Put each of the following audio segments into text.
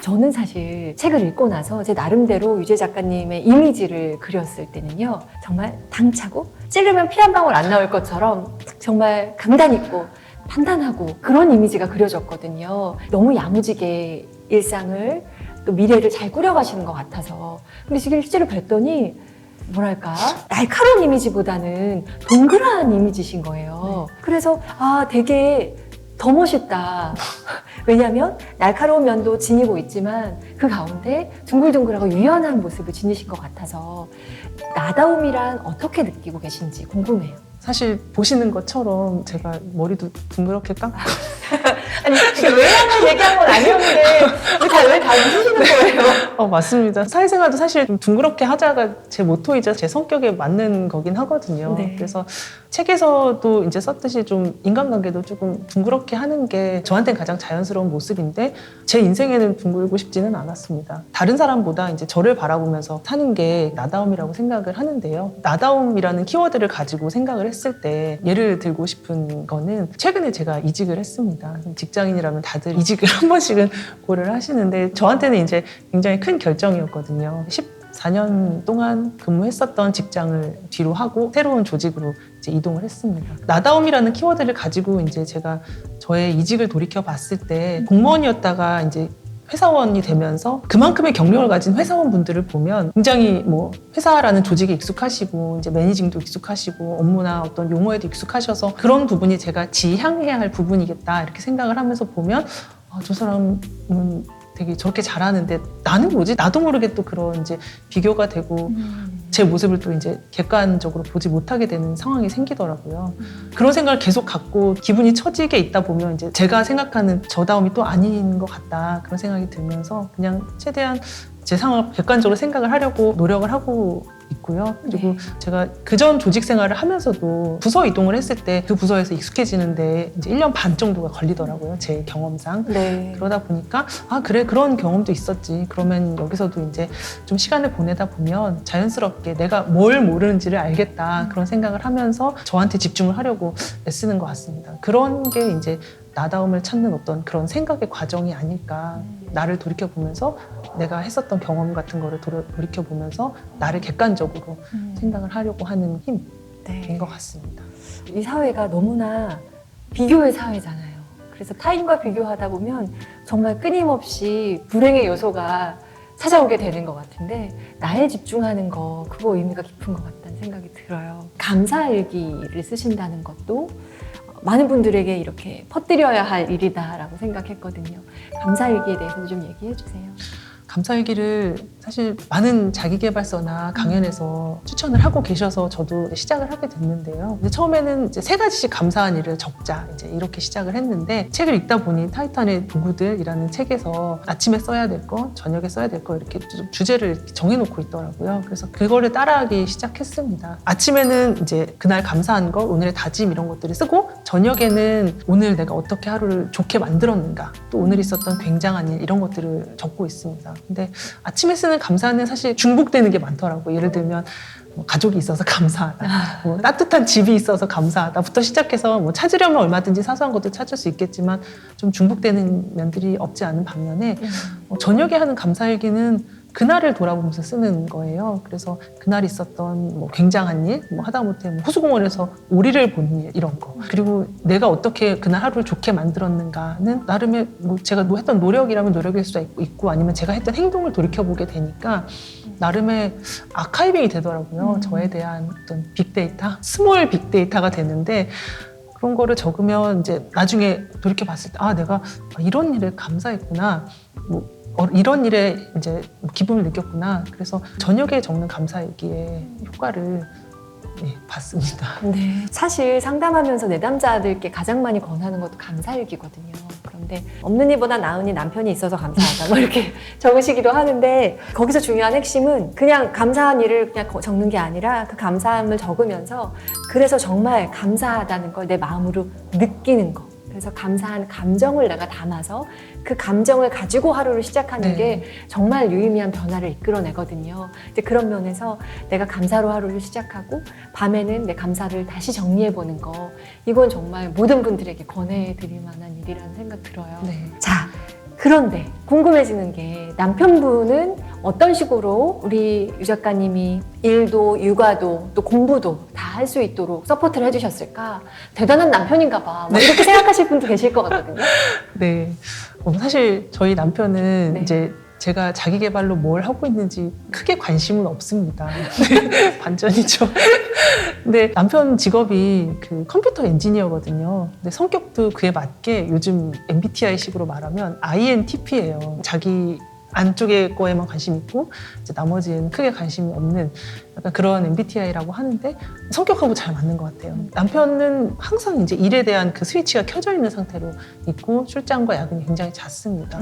저는 사실 책을 읽고 나서 제 나름대로 유재 작가님의 이미지를 그렸을 때는요, 정말 당차고 찌르면 피 한 방울 안 나올 것처럼 정말 강단 있고 판단하고 그런 이미지가 그려졌거든요. 너무 야무지게 일상을 또 미래를 잘 꾸려가시는 것 같아서. 근데 지금 실제로 뵀더니 뭐랄까 날카로운 이미지보다는 동그란 이미지신 거예요. 그래서 되게 더 멋있다. 왜냐하면 날카로운 면도 지니고 있지만 그 가운데 둥글둥글하고 유연한 모습을 지니신 것 같아서 나다움이란 어떻게 느끼고 계신지 궁금해요. 사실 보시는 것처럼 제가 머리도 둥그렇게 감고 아니 지금 외양을 얘기한 건 아니었는데 왜 다 웃으시는 거예요? 맞습니다. 사회생활도 사실 좀 둥그렇게 하자가 제 모토이자 제 성격에 맞는 거긴 하거든요. 네. 그래서 책에서도 이제 썼듯이 좀 인간관계도 조금 둥그렇게 하는 게 저한테는 가장 자연스러운 모습인데 제 인생에는 둥글고 싶지는 않았습니다. 다른 사람보다 이제 저를 바라보면서 사는 게 나다움이라고 생각을 하는데요. 나다움이라는 키워드를 가지고 생각을 했을 때 예를 들고 싶은 거는 최근에 제가 이직을 했습니다. 직장인이라면 다들 이직을 한 번씩은 고려를 하시는데 저한테는 이제 굉장히 큰 결정이었거든요. 14년 동안 근무했었던 직장을 뒤로 하고 새로운 조직으로 이제 이동을 했습니다. 나다움이라는 키워드를 가지고 이제 제가 저의 이직을 돌이켜 봤을 때 공무원이었다가 이제 회사원이 되면서 그만큼의 경력을 가진 회사원분들을 보면 굉장히 뭐 회사라는 조직에 익숙하시고 이제 매니징도 익숙하시고 업무나 어떤 용어에도 익숙하셔서 그런 부분이 제가 지향해야 할 부분이겠다 이렇게 생각을 하면서 보면 저 사람은 되게 저렇게 잘하는데 나는 뭐지? 나도 모르게 또 그런 이제 비교가 되고 제 모습을 또 이제 객관적으로 보지 못하게 되는 상황이 생기더라고요. 그런 생각을 계속 갖고 기분이 처지게 있다 보면 이제 제가 생각하는 저다움이 또 아닌 것 같다 그런 생각이 들면서 그냥 최대한 제 상황을 객관적으로 생각을 하려고 노력을 하고 있고요. 그리고 제가 그전 조직 생활을 하면서도 부서 이동을 했을 때 그 부서에서 익숙해지는데 이제 1년 반 정도가 걸리더라고요. 제 경험상. 네. 그러다 보니까 그래 그런 경험도 있었지. 그러면 여기서도 이제 좀 시간을 보내다 보면 자연스럽게 내가 뭘 모르는지를 알겠다. 그런 생각을 하면서 저한테 집중을 하려고 애쓰는 것 같습니다. 그런 게 이제 나다움을 찾는 어떤 그런 생각의 과정이 아닐까. 나를 돌이켜보면서 내가 했었던 경험 같은 거를 돌이켜보면서 나를 객관적으로 생각을 하려고 하는 힘인 것 같습니다. 이 사회가 너무나 비교의 사회잖아요. 그래서 타인과 비교하다 보면 정말 끊임없이 불행의 요소가 찾아오게 되는 것 같은데 나에 집중하는 거 그거 의미가 깊은 것 같다는 생각이 들어요. 감사일기를 쓰신다는 것도 많은 분들에게 이렇게 퍼뜨려야 할 일이다라고 생각했거든요. 감사일기에 대해서도 좀 얘기해 주세요. 감사일기를 사실 많은 자기계발서나 강연에서 추천을 하고 계셔서 저도 시작을 하게 됐는데요. 근데 처음에는 이제 3가지씩 감사한 일을 적자 이제 이렇게 시작을 했는데 책을 읽다 보니 타이탄의 도구들이라는 책에서 아침에 써야 될 거, 저녁에 써야 될 거 이렇게 주제를 이렇게 정해놓고 있더라고요. 그래서 그거를 따라하기 시작했습니다. 아침에는 이제 그날 감사한 것, 오늘의 다짐 이런 것들을 쓰고 저녁에는 오늘 내가 어떻게 하루를 좋게 만들었는가, 또 오늘 있었던 굉장한 일 이런 것들을 적고 있습니다. 근데 아침에 쓰는 감사는 사실 중복되는 게 많더라고요. 예를 들면 뭐 가족이 있어서 감사하다, 뭐 따뜻한 집이 있어서 감사하다부터 시작해서 뭐 찾으려면 얼마든지 사소한 것도 찾을 수 있겠지만 좀 중복되는 면들이 없지 않은 반면에 저녁에 하는 감사일기는 그날을 돌아보면서 쓰는 거예요. 그래서 그날 있었던 뭐 굉장한 일, 뭐 하다못해 뭐 호수공원에서 오리를 본 일 이런 거. 그리고 내가 어떻게 그날 하루를 좋게 만들었는가는 나름의 뭐 제가 했던 노력이라면 노력일 수도 있고 아니면 제가 했던 행동을 돌이켜보게 되니까 나름의 아카이빙이 되더라고요. 저에 대한 어떤 빅데이터, 스몰 빅데이터가 되는데 그런 거를 적으면 이제 나중에 돌이켜봤을 때 내가 이런 일에 감사했구나. 뭐 이런 일에 이제 기분을 느꼈구나. 그래서 저녁에 적는 감사일기의 효과를 봤습니다. 네. 사실 상담하면서 내담자들께 가장 많이 권하는 것도 감사일기거든요. 그런데 없는 이보다 나은 이 남편이 있어서 감사하다 뭐 이렇게 적으시기도 하는데 거기서 중요한 핵심은 그냥 감사한 일을 그냥 적는 게 아니라 그 감사함을 적으면서 그래서 정말 감사하다는 걸 내 마음으로 느끼는 거. 그래서 감사한 감정을 내가 담아서 그 감정을 가지고 하루를 시작하는 게 정말 유의미한 변화를 이끌어내거든요. 이제 그런 면에서 내가 감사로 하루를 시작하고 밤에는 내 감사를 다시 정리해보는 거 이건 정말 모든 분들에게 권해드릴 만한 일이라는 생각 들어요. 네. 자, 그런데 궁금해지는 게 남편분은 어떤 식으로 우리 유 작가님이 일도 육아도 또 공부도 다 할 수 있도록 서포트를 해주셨을까? 대단한 남편인가 봐. 뭐 이렇게 생각하실 분도 계실 것 같거든요. 네. 사실 저희 남편은 네. 이제 제가 자기 개발로 뭘 하고 있는지 크게 관심은 없습니다. 네, 반전이죠. 근데 남편 직업이 그 컴퓨터 엔지니어거든요. 근데 성격도 그에 맞게 요즘 MBTI식으로 말하면 INTP예요. 자기 안쪽에 거에만 관심 있고 이제 나머지는 크게 관심이 없는 약간 그런 MBTI라고 하는데 성격하고 잘 맞는 것 같아요. 남편은 항상 이제 일에 대한 그 스위치가 켜져 있는 상태로 있고 출장과 야근이 굉장히 잦습니다.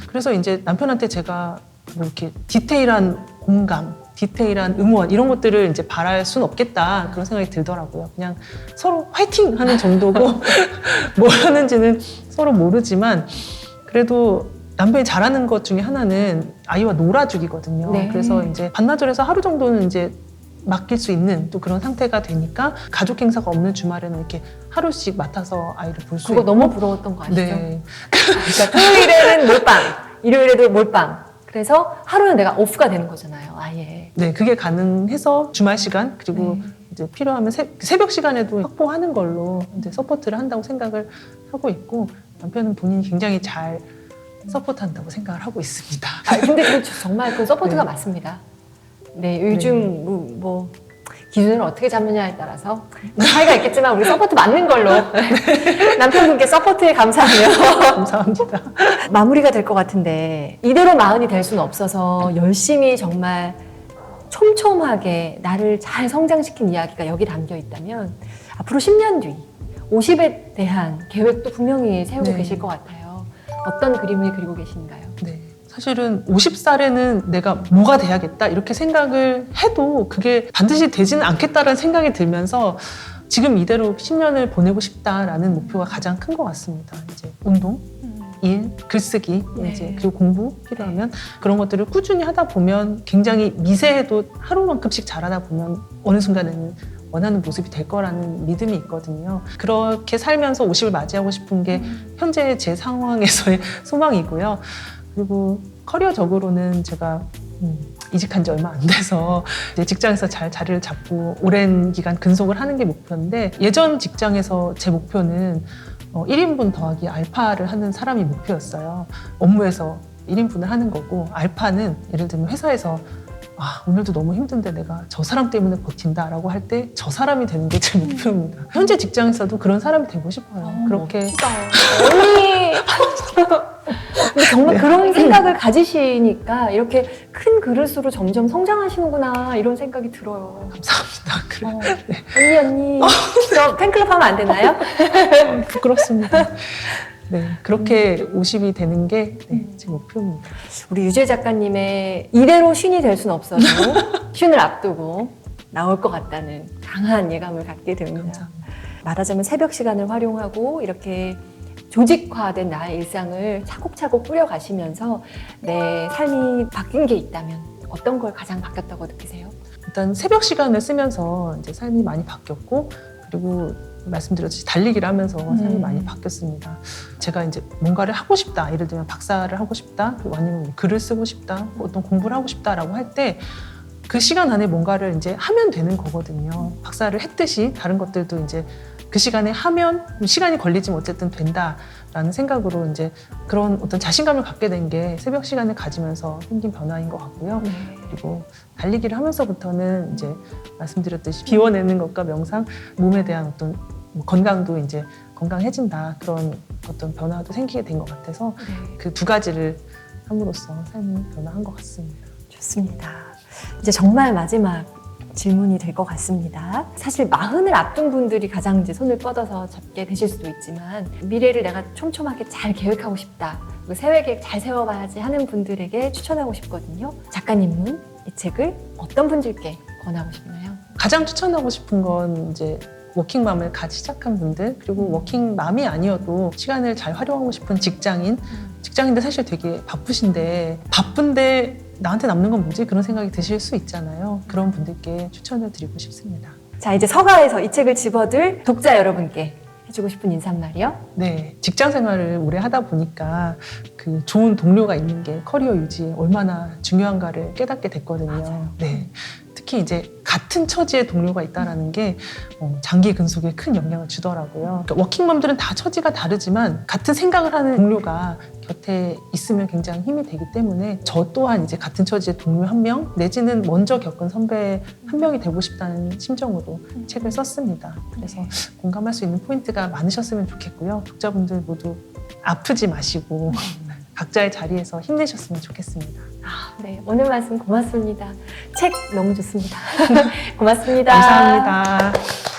그래서 이제 남편한테 제가 뭐 이렇게 디테일한 공감, 디테일한 응원 이런 것들을 이제 바랄 수는 없겠다 그런 생각이 들더라고요. 그냥 서로 화이팅 하는 정도고 뭘 하는지는 서로 모르지만 그래도 남편이 잘하는 것 중에 하나는 아이와 놀아주기거든요. 네. 그래서 이제 반나절에서 하루 정도는 이제 맡길 수 있는 또 그런 상태가 되니까 가족 행사가 없는 주말에는 이렇게 하루씩 맡아서 아이를 볼 수 그거 있고. 너무 부러웠던 거 아시죠? 네. 그러니까 토요일에는 몰빵, 일요일에도 몰빵. 그래서 하루는 내가 오프가 되는 거잖아요, 아예. 네, 그게 가능해서 주말 시간 그리고 네. 이제 필요하면 새벽 시간에도 확보하는 걸로 이제 서포트를 한다고 생각을 하고 있고 남편은 본인이 굉장히 잘 서포트한다고 생각을 하고 있습니다. 근데 정말 그 서포트가 네. 맞습니다. 네, 요즘 뭐 기준을 어떻게 잡느냐에 따라서 차이가 있겠지만 우리 서포트 맞는 걸로 남편분께 서포트에 감사하며 감사합니다. 마무리가 될 것 같은데 이대로 마흔이 될 수는 없어서 열심히 정말 촘촘하게 나를 잘 성장시킨 이야기가 여기 담겨 있다면 앞으로 10년 뒤 50에 대한 계획도 분명히 세우고 네. 계실 것 같아요. 어떤 그림을 그리고 계신가요? 네. 사실은 50살에는 내가 뭐가 돼야겠다 이렇게 생각을 해도 그게 반드시 되지는 않겠다라는 생각이 들면서 지금 이대로 10년을 보내고 싶다라는 목표가 가장 큰 것 같습니다. 이제 운동, 일, 글쓰기, 네. 이제 그리고 공부 필요하면 그런 것들을 꾸준히 하다 보면 굉장히 미세해도 하루만큼씩 잘하다 보면 어느 순간에는 원하는 모습이 될 거라는 믿음이 있거든요. 그렇게 살면서 50을 맞이하고 싶은 게 현재 제 상황에서의 소망이고요. 그리고 커리어적으로는 제가 이직한 지 얼마 안 돼서 이제 직장에서 잘 자리를 잡고 오랜 기간 근속을 하는 게 목표인데 예전 직장에서 제 목표는 1인분 더하기 알파를 하는 사람이 목표였어요. 업무에서 1인분을 하는 거고 알파는 예를 들면 회사에서 오늘도 너무 힘든데 내가 저 사람 때문에 버틴다라고 할 때 저 사람이 되는 게 제 목표입니다. 현재 직장에서도 그런 사람이 되고 싶어요. 그렇게 멋지다. 언니. 근데 정말 네. 그런 생각을 가지시니까 이렇게 큰 그릇으로 점점 성장하시는구나 이런 생각이 들어요. 감사합니다. 언니 저 팬클럽 하면 안 되나요? 부끄럽습니다. 네, 그렇게 50이 되는 게 제 목표입니다. 우리 유재 작가님의 이대로 쉰이 될 수는 없어도 쉰을 앞두고 나올 것 같다는 강한 예감을 갖게 됩니다. 감사합니다. 말하자면 새벽 시간을 활용하고 이렇게 조직화된 나의 일상을 차곡차곡 뿌려가시면서 내 삶이 바뀐 게 있다면 어떤 걸 가장 바뀌었다고 느끼세요? 일단 새벽 시간을 쓰면서 이제 삶이 많이 바뀌었고 그리고 말씀드렸듯이 달리기를 하면서 삶이 많이 바뀌었습니다. 제가 이제 뭔가를 하고 싶다, 예를 들면 박사를 하고 싶다, 그리고 아니면 뭐 글을 쓰고 싶다, 뭐 어떤 공부를 하고 싶다라고 할 때 그 시간 안에 뭔가를 이제 하면 되는 거거든요. 박사를 했듯이 다른 것들도 이제 그 시간에 하면 시간이 걸리지만 어쨌든 된다라는 생각으로 이제 그런 어떤 자신감을 갖게 된 게 새벽 시간을 가지면서 생긴 변화인 것 같고요. 그리고 달리기를 하면서부터는 이제 말씀드렸듯이 비워내는 것과 명상, 몸에 대한 어떤 건강도 이제 건강해진다 그런 어떤 변화도 생기게 된 것 같아서 그 두 가지를 함으로써 삶이 변화한 것 같습니다. 좋습니다. 이제 정말 마지막 질문이 될 것 같습니다. 사실 40을 앞둔 분들이 가장 이제 손을 뻗어서 잡게 되실 수도 있지만 미래를 내가 촘촘하게 잘 계획하고 싶다. 그리고 세외 계획 잘 세워봐야지 하는 분들에게 추천하고 싶거든요. 작가님은 이 책을 어떤 분들께 권하고 싶나요? 가장 추천하고 싶은 건 이제 워킹맘을 갓 시작한 분들 그리고 워킹맘이 아니어도 시간을 잘 활용하고 싶은 직장인들 사실 되게 바쁜데 나한테 남는 건 뭐지? 그런 생각이 드실 수 있잖아요. 그런 분들께 추천을 드리고 싶습니다. 자, 이제 서가에서 이 책을 집어들 독자 여러분께 해주고 싶은 인사말이요? 네, 직장 생활을 오래 하다 보니까 그 좋은 동료가 있는 게 커리어 유지에 얼마나 중요한가를 깨닫게 됐거든요. 맞아요. 네. 특히 이제 같은 처지의 동료가 있다라는 게 장기 근속에 큰 영향을 주더라고요. 그러니까 워킹맘들은 다 처지가 다르지만 같은 생각을 하는 동료가 곁에 있으면 굉장히 힘이 되기 때문에 저 또한 이제 같은 처지의 동료 한 명 내지는 먼저 겪은 선배 한 명이 되고 싶다는 심정으로 책을 썼습니다. 그래서 공감할 수 있는 포인트가 많으셨으면 좋겠고요. 독자분들 모두 아프지 마시고 각자의 자리에서 힘내셨으면 좋겠습니다. 네, 오늘 말씀 고맙습니다. 책 너무 좋습니다. 고맙습니다. 감사합니다.